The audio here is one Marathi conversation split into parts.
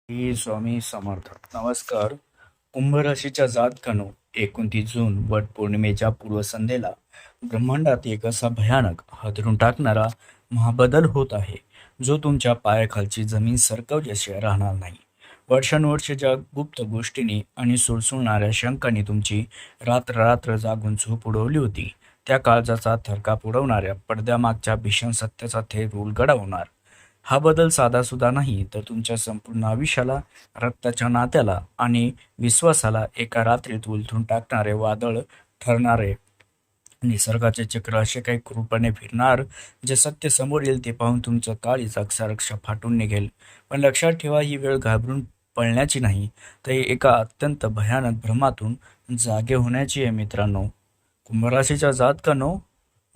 श्री स्वामी समर्थ. नमस्कार. कुंभ राशीच्या जातकानो, 29 जून वट पौर्णिमेच्या पूर्वसंध्येला ब्रह्मांडात एक असा भयानक, हादरून टाकणारा महाबदल होत आहे, जो तुमच्या पायाखालची जमीन सरकवल्याशिवाय राहणार नाही. वर्षानुवर्षे ज्या गुप्त गोष्टींनी आणि सुळसुळणाऱ्या शंकांनी तुमची रात्र रात्र जागून झोप उडवली होती, त्या काळजाचा थरकाप उडवणाऱ्या पडद्यामागच्या भीषण सत्याचा थेट उलगडा होणार. हा बदल साधासुद्धा नाही, तर तुमच्या संपूर्ण आयुष्याला, रक्ताच्या नात्याला आणि विश्वासाला एका रात्रीत उलथून टाकणारे वादळ ठरणारे. निसर्गाचे चक्र असे काही क्रूरपणे फिरणार, जे सत्य समोर येईल ते पाहून तुमचं काळीज अक्षरशः फाटून निघेल. पण लक्षात ठेवा, ही वेळ घाबरून पळण्याची नाही, तर एका अत्यंत भयानक भ्रमातून जागे होण्याची आहे मित्रांनो. कुंभराशीच्या जातकांनो,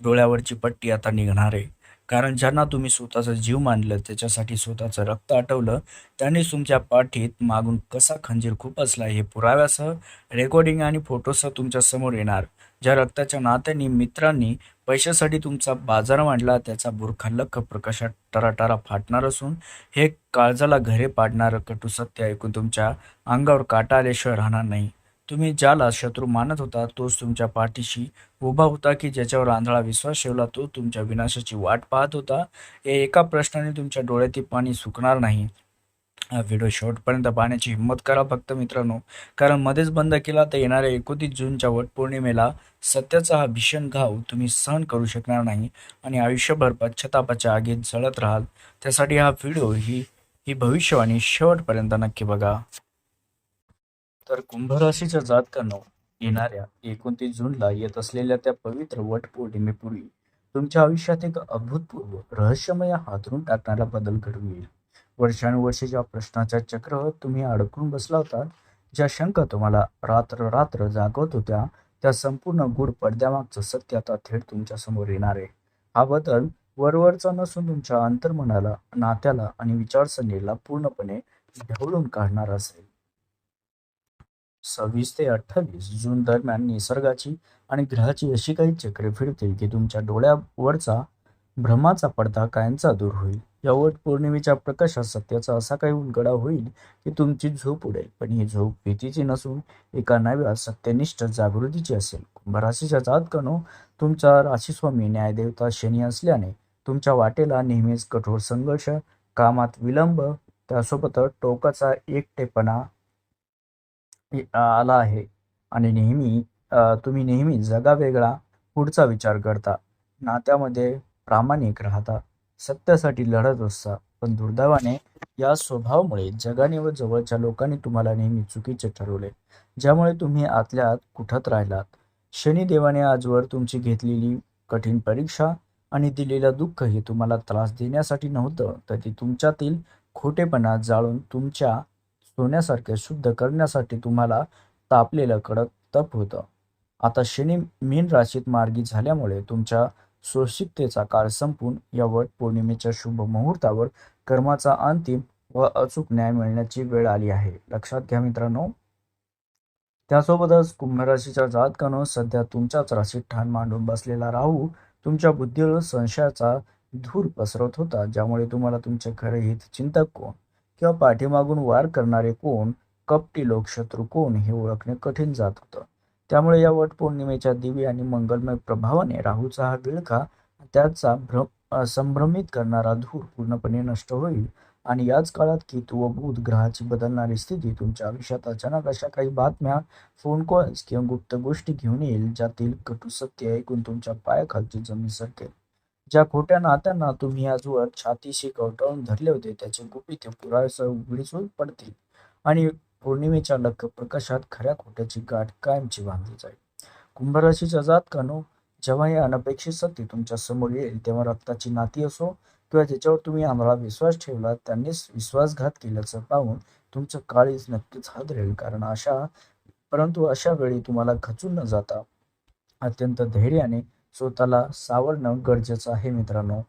डोळ्यावरची पट्टी आता निघणार आहे. कारण ज्यांना तुम्ही स्वतःचा जीव मानलं, त्याच्यासाठी स्वतःचं रक्त आटवलं, त्यांनीच तुमच्या पाठीत मागून कसा खंजीर खुपसला हे पुराव्यासह, रेकॉर्डिंग आणि फोटोसह तुमच्या समोर येणार. ज्या रक्ताच्या नात्यांनी, मित्रांनी पैशासाठी तुमचा बाजार मांडला, त्याचा बुरखा लख प्रकाशात टराटरा फाटणार असून, हे काळजाला घरे पाडणारं कटू सत्य ऐकून तुमच्या अंगावर काटा आल्याशिवाय राहणार नाही. तुम्ही ज्याला शत्रू मानत होता, तोच तुमच्या पाठीशी उभा होता, की ज्याच्यावर आंधळा विश्वास ठेवला तो तुमच्या विनाशाची वाट पाहत होता. या एका प्रश्नाने तुमच्या डोळ्यातील पाणी सुकणार नाही. हा व्हिडिओ शेवटपर्यंत पाहण्याची हिंमत करा फक्त मित्रांनो, कारण मध्येच बंद केला तर येणाऱ्या 29 जूनच्या वटपौर्णिमेला सत्याचा हा भीषण घाव तुम्ही सहन करू शकणार नाही आणि आयुष्यभर पश्चातापाच्या आगीत जळत राहाल. त्यासाठी हा व्हिडिओ ही ही भविष्यवाणी शेवटपर्यंत नक्की बघा. तर कुंभ राशीच्या जातकांनो, येणाऱ्या 29 जूनला येत असलेल्या त्या पवित्र वट पौर्णिमेपूर्वी तुमच्या आयुष्यात एक अभूतपूर्व, रहस्यमय, हादरून टाकणारा बदल घडून येईल. वर्षानुवर्षे ज्या प्रश्नाच्या चक्रात तुम्ही अडकून बसला होता, ज्या शंका तुम्हाला रात्र रात्र जागवत होत्या, त्या संपूर्ण गूढ पडद्यामागचं सत्य आता थेट तुमच्या समोर येणार आहे. हा बदल वरवरचा नसून तुमच्या अंतर्मनाला, नात्याला आणि विचारसरणीला पूर्णपणे ढवळून काढणार असेल. 26 ते 28 जून दरम्यान निसर्गाची आणि ग्रहाची अशी काही चक्रे फिरतील की तुमच्या डोळ्यावरचा भ्रमाचा पडदा कायमचा दूर होईल. या वट पौर्णिमेच्या प्रकाशात सत्याचा असा काही उलगडा होईल की तुमची झोप उडेल, पण ही झोप भीतीची नसून एका नव्या सत्यनिष्ठ जागृतीची असेल. कुंभराशीच्या जातकानो, तुमचा राशीस्वामी न्यायदेवता शनी असल्याने तुमच्या वाटेला नेहमीच कठोर संघर्ष, कामात विलंब, त्यासोबत टोकाचा एकटेपणा आला आहे. आणि तुम्ही नेहमी जगावेगळा पुढचा विचार करता, नात्यामध्ये प्रामाणिक राहता, सत्यासाठी लढत असता. पण दुर्दैवाने या स्वभावामुळे जगाने व जवळच्या लोकांनी तुम्हाला नेहमी चुकीचे ठरवले, ज्यामुळे तुम्ही आतल्या आत कुठत राहिलात. शनिदेवाने आजवर तुमची घेतलेली कठीण परीक्षा आणि दिलेलं दुःख हे तुम्हाला त्रास देण्यासाठी नव्हतं, तर ते तुमच्यातील खोटेपणा जाळून तुमच्या सोन्यासारखे शुद्ध करण्यासाठी तुम्हाला तापलेलं कडक तप होतं. आता शनी मीन राशीत मार्गी झाल्यामुळे तुमच्या सोशिकतेचा काळ संपून या वट पौर्णिमेच्या शुभ मुहूर्तावर कर्माचा अंतिम व अचूक न्याय मिळण्याची वेळ आली आहे. लक्षात घ्या मित्रांनो. त्यासोबतच कुंभराशीच्या जातकानो, सध्या तुमच्याच राशीत ठाण मांडून बसलेला राहू तुमच्या बुद्धीवर संशयाचा धूर पसरवत होता, ज्यामुळे तुम्हाला तुमचे खरे हितचिंतक कोण किंवा पाठीमागून वार करणारे कोण, कपटी लोक, शत्रू कोण हे ओळखणे कठीण जात होतं. त्यामुळे या वट पौर्णिमेच्या दिव्य आणि मंगलमय प्रभावाने राहूचा हा विळखा, त्याचा संभ्रमित करणारा धूर पूर्णपणे नष्ट होईल. आणि याच काळात केतू व बुध ग्रहाची बदलणारी स्थिती तुमच्या आयुष्यात अचानक अशा काही बातम्या, फोन कॉल्स किंवा गुप्त गोष्टी घेऊन येईल, ज्यातील कटू सत्य ऐकून तुमच्या पायाखालची जमीन सरकेल. ज्या खोट्या नात्यांना तुम्ही आजवर छातीशी कवटाळून धरले होते, त्याचे गुपित पुराव्यासह उघडीस पडतील आणि पौर्णिमेच्या लख प्रकाशात खऱ्या खोट्याची गाठ कायमची बांधली जाईल. कुंभराशीच्या जातकानो, जेव्हा हे अनपेक्षित सत्य तुमच्या समोर येईल, तेव्हा रक्ताची नाती असो किंवा ज्याच्यावर तुम्ही आम्हाला विश्वास ठेवला, त्यांनीच विश्वासघात केल्याचं पाहून तुमचं काळीज नक्कीच हादरेल. कारण परंतु अशा वेळी तुम्हाला खचून न जाता अत्यंत धैर्याने स्वतःला सावरणं गरजेचं आहे मित्रांनो.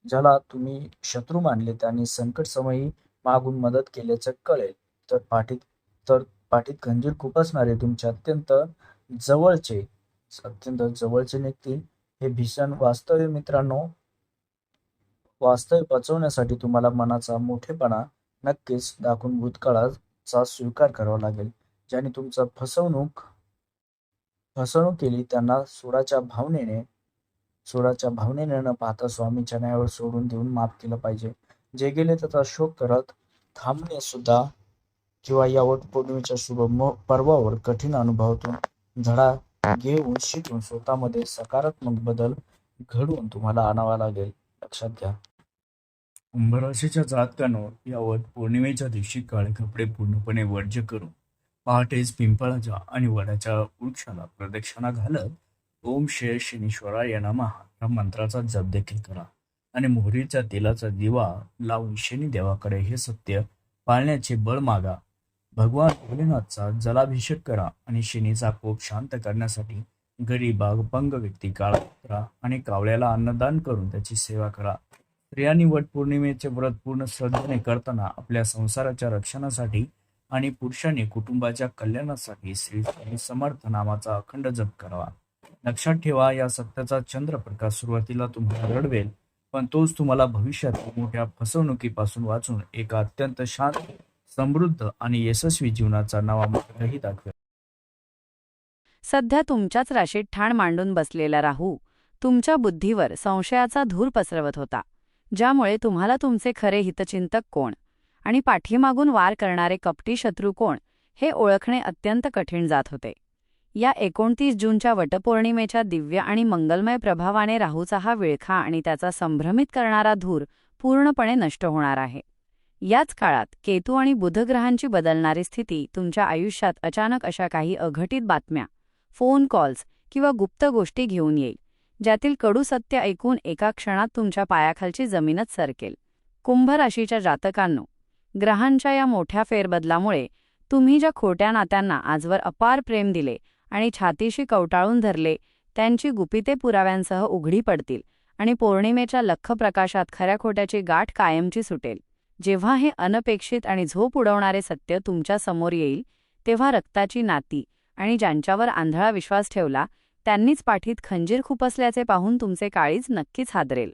ज्याला तुम्ही शत्रू मानले त्यांनी संकट समयी मागून मदत केल्याचं कळेल, तर पाठीत खंजीर खुपसणारे तुमचे जवळचे अत्यंत जवळचे निघतील. हे भीषण वास्तव पचवण्यासाठी तुम्हाला मनाचा मोठेपणा नक्कीच दाखवून भूतकाळाचा स्वीकार करावा लागेल. ज्यांनी तुमचा फसवणूक केली त्यांना सोडाच्या भावनेने न पाहता स्वामींच्या न्यायावर सोडून देऊन माफ केलं पाहिजे. जे गेले त्याचा शोक करत थांबणे सुद्धा किंवा या वटपौर्णिमेच्या पर्वावर कठीण अनुभवातून धडा घेऊन शिकून स्वतःमध्ये सकारात्मक बदल घडवून तुम्हाला आणावा लागेल. लक्षात घ्या. कुंभ राशीच्या जातकांनो, या वटपौर्णिमेच्या दिवशी काळे कपडे पूर्णपणे वर्ज्य करून पहाटेच पिंपळाच्या आणि वडाच्या वृक्षाला प्रदक्षिणा घालत ओम श्री शनीश्वराय नमः या मंत्राचा जप देखील करा आणि मोहरीच्या तेलाचा दिवा लावून शनी देवाकडे हे सत्य पाळण्याचे बळ मागा. भगवान भोलेनाथचा जलाभिषेक करा आणि शनीचा कोप शांत करण्यासाठी गरीब, अपंग व्यक्ती, काळा कुत्रा आणि कावळ्याला अन्नदान करून त्याची सेवा करा. स्त्रियांनी वटपौर्णिमेचे व्रत पूर्ण श्रद्धेने करताना आपल्या संसाराच्या रक्षणासाठी आणि पुरुषांनी कुटुंबाच्या कल्याणासाठी श्री स्वामी समर्थ नामाचा अखंड जप करावा. लक्षात ठेवा, या सत्याचा चंद्रप्रकाश सुरुवातीला तुम्हाला रडवेल, पण तोच तुम्हाला भविष्यात मोठ्या फसवणुकीपासून वाचून एका अत्यंत शांत, समृद्ध आणि यशस्वी जीवनाचा नवा मार्गही दाखवेल. सध्या तुमच्याच राशीत ठाण मांडून बसलेला राहू तुमच्या बुद्धीवर संशयाचा धूर पसरवत होता, ज्यामुळे तुम्हाला तुमचे खरे हितचिंतक कोण आणि पाठीमागून वार करणारे कपटी शत्रू कोण हे ओळखणे अत्यंत कठीण जात होते. या 29 जूनच्या वटपौर्णिमेच्या दिव्य आणि मंगलमय प्रभावाने राहूचा हा विळखा आणि त्याचा संभ्रमित करणारा धूर पूर्णपणे नष्ट होणार आहे. याच काळात केतू आणि बुध ग्रहांची बदलणारी स्थिती तुमच्या आयुष्यात अचानक अशा काही अघटित बातम्या, फोन कॉल्स किंवा गुप्त गोष्टी घेऊन येईल, ज्यातील कडू सत्य ऐकून एका क्षणात तुमच्या पायाखालची जमीनच सरकेल. कुंभ राशीच्या जातकांनो, ग्रहांच्या या मोठ्या फेरबदलामुळे तुम्ही ज्या खोट्या नात्यांना आजवर अपार प्रेम दिले आणि छातीशी कवटाळून धरले, त्यांची गुपिते पुराव्यांसह उघडी पडतील आणि पौर्णिमेच्या लख्ख प्रकाशात खऱ्या खोट्याची गाठ कायमची सुटेल. जेव्हा हे अनपेक्षित आणि झोप उडवणारे सत्य तुमच्या समोर येईल, तेव्हा रक्ताची नाती आणि ज्यांच्यावर आंधळा विश्वास ठेवला त्यांनीच पाठीत खंजीर खुपसल्याचे पाहून तुमचे काळीज नक्कीच हादरेल.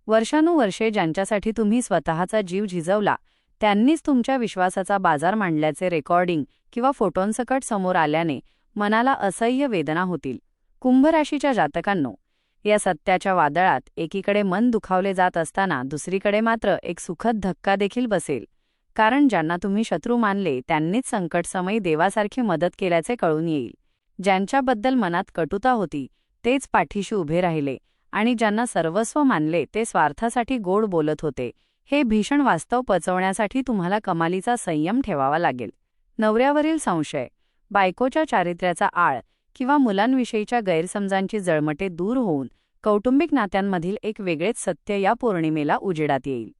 वर्षानुवर्षे ज्यांच्यासाठी तुम्ही स्वतःचा जीव झिजवला त्यांनीच तुमच्या विश्वासाचा बाजार मांडल्याचे रेकॉर्डिंग किंवा फोटोंसकट समोर आल्याने मनाला असह्य वेदना होतील. कुंभ राशीच्या जातकांनो, या सत्याच्या वादळात एकीकडे मन दुखावले जात असताना दुसरीकडे मात्र एक सुखद धक्का देखील बसेल. कारण ज्यांना तुम्ही शत्रू मानले त्यांनीच संकटसमयी देवासारखी मदत केल्याचे कळून येईल. ज्यांच्याबद्दल मनात कटुता होती तेच पाठीशी उभे राहिले आणि ज्यांना सर्वस्व मानले ते स्वार्थासाठी गोड बोलत होते. हे भीषण वास्तव पचवण्यासाठी तुम्हाला कमालीचा संयम ठेवावा लागेल. नवऱ्यावरील संशय, बायकोच्या चारित्र्याचा आळ किंवा मुलांविषयीच्या गैरसमजांची जळमटे दूर होऊन कौटुंबिक नात्यांमधील एक वेगळेच सत्य या पौर्णिमेला उजेडात येईल.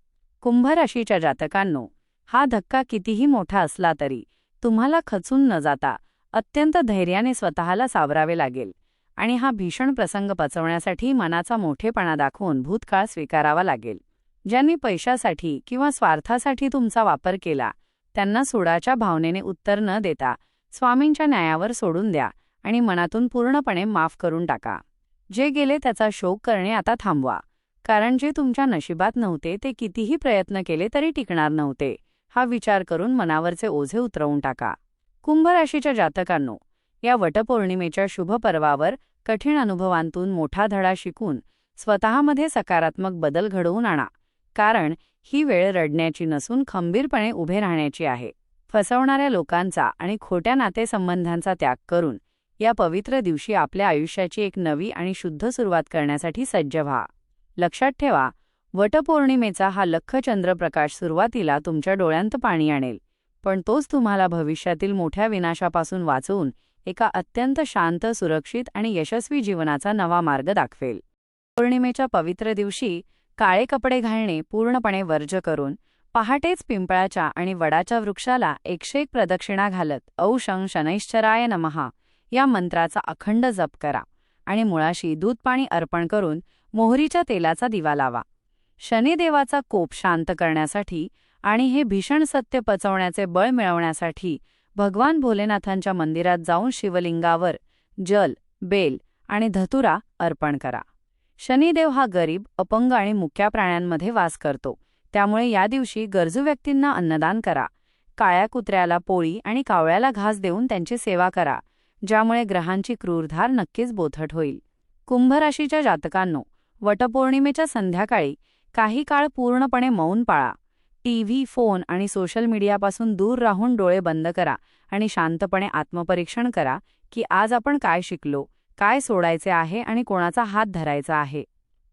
कुंभ राशीच्या जातकांनो, हा धक्का कितीही मोठा असला तरी तुम्हाला खचून न जाता अत्यंत धैर्याने स्वतःला सावरावे लागेल आणि हा भीषण प्रसंग पचवण्यासाठी मनाचा मोठेपणा दाखवून भूतकाळ स्वीकारावा लागेल. ज्यांनी पैशासाठी किंवा स्वार्थासाठी तुमचा वापर केला त्यांना सुडाच्या भावनेने उत्तर न देता स्वामींच्या न्यायावर सोडून द्या आणि मनातून पूर्णपणे माफ करून टाका. जे गेले त्याचा शोक करणे आता थांबवा, कारण जे तुमच्या नशिबात नव्हते ते कितीही प्रयत्न केले तरी टिकणार नव्हते. हा विचार करून मनावरचे ओझे उतरवून टाका. कुंभ राशीच्या जातकांनो, या वटपौर्णिमेच्या शुभ पर्वावर कठीण अनुभवांतून मोठा धडा शिकून स्वतःमध्ये सकारात्मक बदल घडवून आणा, कारण ही वेळ रडण्याची नसून खंबीरपणे उभे राहण्याची आहे. फसवणाऱ्या लोकांचा आणि खोट्या नातेसंबंधांचा त्याग करून या पवित्र दिवशी आपल्या आयुष्याची एक नवी आणि शुद्ध सुरुवात करण्यासाठी सज्ज व्हा. लक्षात ठेवा, वटपौर्णिमेचा हा लख्ख चंद्रप्रकाश सुरुवातीला तुमच्या डोळ्यांत पाणी आणेल, पण तोच तुम्हाला भविष्यातील मोठ्या विनाशापासून वाचवून एका अत्यंत शांत, सुरक्षित आणि यशस्वी जीवनाचा नवा मार्ग दाखवेल. पौर्णिमेच्या पवित्र दिवशी काळे कपडे घालणे पूर्णपणे वर्ज्य करून पहाटेच पिंपळाच्या आणि वडाच्या वृक्षाला 101 प्रदक्षिणा घालत औ शं शनैश्चराय नमः या मंत्राचा अखंड जप करा आणि मुळाशी दूध पाणी अर्पण करून मोहरीच्या तेलाचा दिवा लावा. शनिदेवाचा कोप शांत करण्यासाठी आणि हे भीषण सत्य पचवण्याचे बळ मिळवण्यासाठी भगवान भोलेनाथांच्या मंदिरात जाऊन शिवलिंगावर जल, बेल आणि धतुरा अर्पण करा. शनिदेव हा गरीब, अपंग आणि मुक्या प्राण्यांमध्ये वास करतो. त्यामुळे या दिवशी गरजू व्यक्तींना अन्नदान करा. काळ्या कुत्र्याला पोळी आणि कावळ्याला घास देऊन त्यांची सेवा करा, ज्यामुळे ग्रहांची क्रूरधार नक्कीच बोथट होईल. कुंभ राशीच्या जातकांनो, वटपौर्णिमेच्या संध्याकाळी काही काळ पूर्णपणे मौन पाळा. टीव्ही, फोन आणि सोशल मीडियापासून दूर राहून डोळे बंद करा आणि शांतपणे आत्मपरीक्षण करा की आज आपण काय शिकलो, काय सोडायचे आहे आणि कोणाचा हात धरायचा आहे.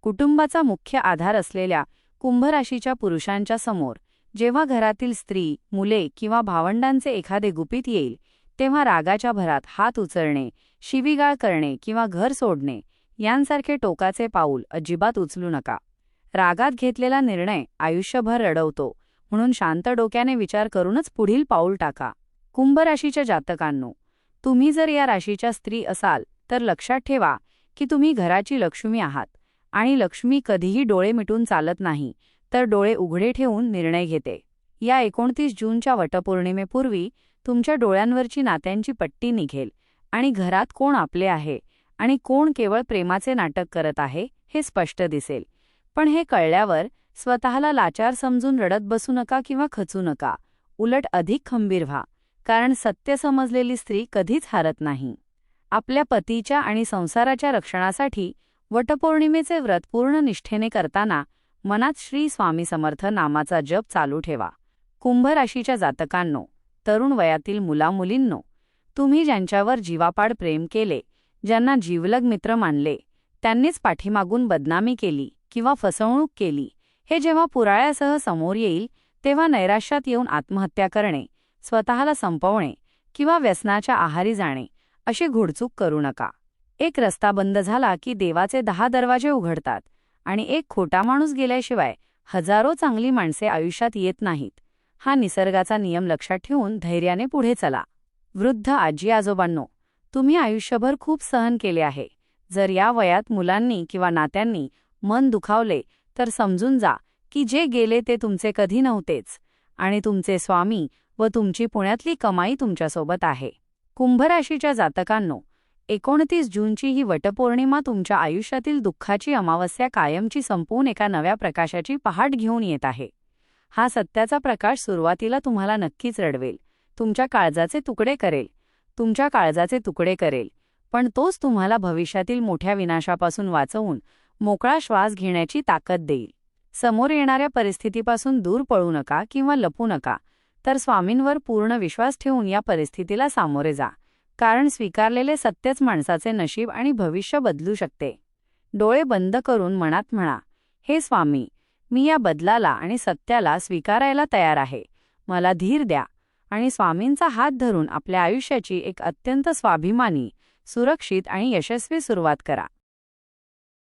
कुटुंबाचा मुख्य आधार असलेल्या कुंभ राशीच्या पुरुषांच्या समोर जेव्हा घरातील स्त्री, मुले किंवा भावंडांचे एखादे गुपित येईल, तेव्हा रागाच्या भरात हात उचलणे, शिवीगाळ करणे किंवा घर सोडणे यांसारखे टोकाचे पाऊल अजिबात उचलू नका. रागात घेतलेला निर्णय आयुष्यभर रडवतो, म्हणून शांत डोक्याने विचार करूनच पुढील पाऊल टाका. कुंभ राशीच्या जातकांनो, तुम्ही जर या राशीच्या स्त्री असाल तर लक्षात ठेवा की तुम्ही घराची लक्ष्मी आहात आणि लक्ष्मी कधीही डोळे मिटून चालत नाही, तर डोळे उघडे ठेवून निर्णय घेते. या 29 जूनच्या वटपौर्णिमेपूर्वी तुमच्या डोळ्यांवरची नात्यांची पट्टी निघेल आणि घरात कोण आपले आहे आणि कोण केवळ प्रेमाचे नाटक करत आहे हे स्पष्ट दिसेल. पण हे कळल्यावर स्वतःला लाचार समजून रडत बसू नका किंवा खचू नका. उलट अधिक खंबीर व्हा, कारण सत्य समजलेली स्त्री कधीच हारत नाही. आपल्या पतीच्या आणि संसाराच्या रक्षणासाठी वटपौर्णिमेचे व्रत पूर्ण निष्ठेने करताना मनात श्री स्वामी समर्थ नामाचा जप चालू ठेवा. कुंभ राशीच्या जातकांनो, तरुण वयातील मुलामुलींनो, तुम्ही ज्यांच्यावर जीवापाड प्रेम केले, ज्यांना जीवलग मित्र मानले, त्यांनीच पाठीमागून बदनामी केली किंवा फसवणूक केली, हे जेव्हा पुराव्यासह समोर येईल तेव्हा नैराश्यात येऊन आत्महत्या करणे, स्वतःला संपवणे किंवा व्यसनाच्या आहारी जाणे अशी घोडचूक करू नका. एक रस्ता बंद झाला की देवाचे 10 दरवाजे उघडतात आणि एक खोटा माणूस गेल्याशिवाय हजारो चांगली माणसे आयुष्यात येत नाहीत. हा निसर्गाचा नियम लक्षात ठेवून धैर्याने पुढे चला. वृद्ध आजी आजोबांनो, तुम्ही आयुष्यभर खूप सहन केले आहे. जर या वयात मुलांनी किंवा नात्यांनी मन दुखावले तर समजून जा की जे गेले ते तुमचे कधी नव्हतेच आणि तुमचे स्वामी व तुमची पुण्यातली कमाई तुमच्यासोबत आहे. कुंभ राशीच्या जातकांनो, 29 जूनची ही वटपौर्णिमा तुमच्या आयुष्यातील दुःखाची अमावस्या कायमची संपवून एका नव्या प्रकाशाची पहाट घेऊन येत आहे. हा सत्याचा प्रकाश सुरुवातीला तुम्हाला नक्कीच रडवेल, तुमच्या काळजाचे तुकडे करेल, पण तोच तुम्हाला भविष्यातील मोठ्या विनाशापासून वाचवून मोकळा श्वास घेण्याची ताकद देईल. समोर येणाऱ्या परिस्थितीपासून दूर पळू नका किंवा लपू नका, तर स्वामींवर पूर्ण विश्वास ठेवून या परिस्थितीला सामोरे जा, कारण स्वीकारलेले सत्यच माणसाचे नशीब आणि भविष्य बदलू शकते. डोळे बंद करून मनात म्हणा, हे स्वामी, मी या बदलाला आणि सत्याला स्वीकारायला तयार आहे. मला धीर द्या. आणि स्वामींचा हात धरून आपल्या आयुष्याची एक अत्यंत स्वाभिमानी, सुरक्षित आणि यशस्वी सुरुवात करा.